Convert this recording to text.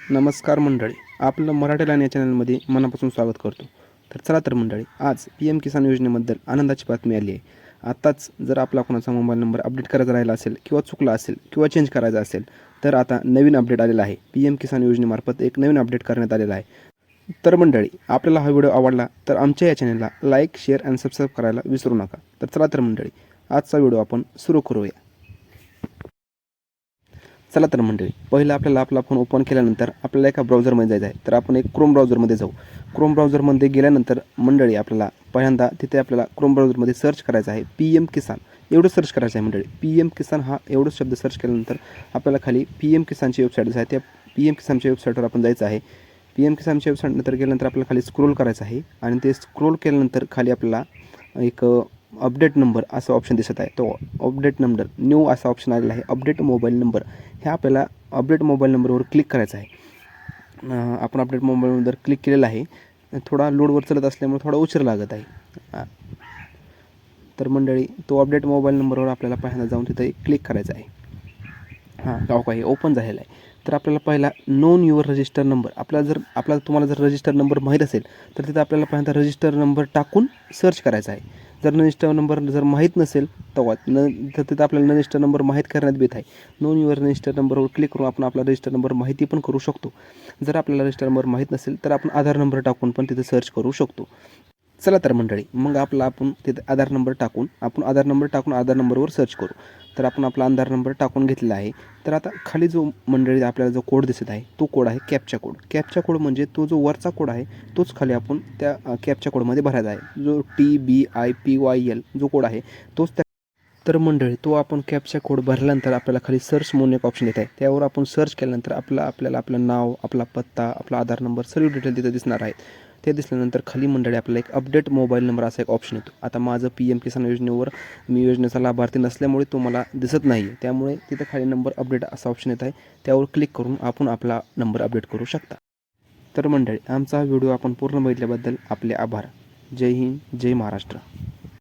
नमस्कार मंडळी, आपलं मराठी लाईन या चॅनलमध्ये मनापासून स्वागत करतो. तर चला तर मंडळी, आज PM किसान योजनेबद्दल आनंदाची बातमी आली आहे. आताच जर आपला कोणाचा मोबाईल नंबर अपडेट करायचा राहिला असेल किंवा चुकला असेल किंवा चेंज करायचा असेल तर आता नवीन अपडेट आलेला आहे. PM किसान योजनेमार्फत एक नवीन अपडेट करण्यात आलेला आहे. तर मंडळी, आपल्याला हा व्हिडिओ आवडला तर आमच्या या चॅनलला लाईक, शेअर आणि सबस्क्राईब करायला विसरू नका. तर चला तर मंडळी, आजचा व्हिडिओ आपण सुरू करूया. चला तर मंडळी, पहिलं आपल्याला आपला फोन ओपन केल्यानंतर आपल्याला एका ब्राउझरमध्ये जायचं आहे. तर आपण एक क्रोम ब्राउझरमध्ये जाऊ. क्रोम ब्राउझरमध्ये गेल्यानंतर मंडळी आपल्याला पहिल्यांदा तिथे आपल्याला क्रोम ब्राउझरमध्ये सर्च करायचं आहे PM किसान. एवढं सर्च करायचं आहे मंडळी. PM किसान हा एवढंच शब्द सर्च केल्यानंतर आपल्याला खाली PM किसानची वेबसाईट आहे. त्या PM किसानच्या वेबसाईटवर आपण जायचं आहे. PM किसानच्या वेबसाईटनंतर गेल्यानंतर आपल्याला खाली स्क्रोल करायचं आहे आणि ते स्क्रोल केल्यानंतर खाली आपल्याला एक अपडेट नंबर असं ऑप्शन दिसत आहे. तो अपडेट नंबर न्यू असा ऑप्शन आलेला आहे. अपडेट मोबाईल नंबर हे आपल्याला अपडेट मोबाईल नंबरवर क्लिक करायचं आहे. आपण अपडेट मोबाईल नंबर क्लिक केलेला आहे. थोडा लोडवर चलत असल्यामुळे थोडा उशीर लागत आहे. तर मंडळी, तो अपडेट मोबाईल नंबरवर आपल्याला पहिल्यांदा जाऊन तिथे क्लिक करायचं आहे. काही ओपन झालेला आहे. तर आपल्याला पहिला नोन युअर रजिस्टर नंबर तुम्हाला जर रजिस्टर नंबर माहीत असेल तर तिथं आपल्याला पहिल्यांदा रजिस्टर नंबर टाकून सर्च करायचा आहे. जर रजिस्टर नंबर जर माहीत नसेल तर तिथं आपल्याला रजिस्टर नंबर माहीत करण्यात येत आहे. नोन युअर रजिस्टर नंबरवर क्लिक करून आपण आपला रजिस्टर नंबर माहिती पण करू शकतो. जर आपल्याला रजिस्टर नंबर माहीत नसेल तर आपण आधार नंबर टाकून पण तिथे सर्च करू शकतो. चला तर मंडळी, मग आपण तिथे आधार नंबर टाकून आधार नंबरवर सर्च करू. तर आपण आपला आधार नंबर टाकून घेतलेला आहे. तर आता खाली जो मंडळी आपल्याला जो कोड दिसत आहे तो कोड आहे कॅप्चा कोड. कॅप्चा कोड म्हणजे तो जो वरचा कोड आहे तोच खाली आपण त्या कॅप्चा कोडमध्ये भरायचा आहे. जो TBIPYL जो कोड आहे तोच त्या. तर मंडळी, तो आपण कॅप्चा कोड भरल्यानंतर आपल्याला खाली सर्च म्हणून एक ऑप्शन येत आहे. त्यावर आपण सर्च केल्यानंतर आपल्याला आपलं नाव, आपला पत्ता, आपला आधार नंबर सर्व डिटेल तिथे दिसणार आहेत. ते दिसल्यानंतर खाली मंडळी आपल्याला एक अपडेट मोबाईल नंबर असा एक ऑप्शन येतो. आता माझं PM किसान योजनेवर मी योजनेचा लाभार्थी नसल्यामुळे तो मला दिसत नाही आहे. त्यामुळे तिथं खाली नंबर अपडेट असा ऑप्शन येत आहे. त्यावर क्लिक करून आपण आपला नंबर अपडेट करू शकता. तर मंडळी, आमचा व्हिडिओ आपण पूर्ण बघितल्याबद्दल आपले आभार. जय हिंद, जय महाराष्ट्र.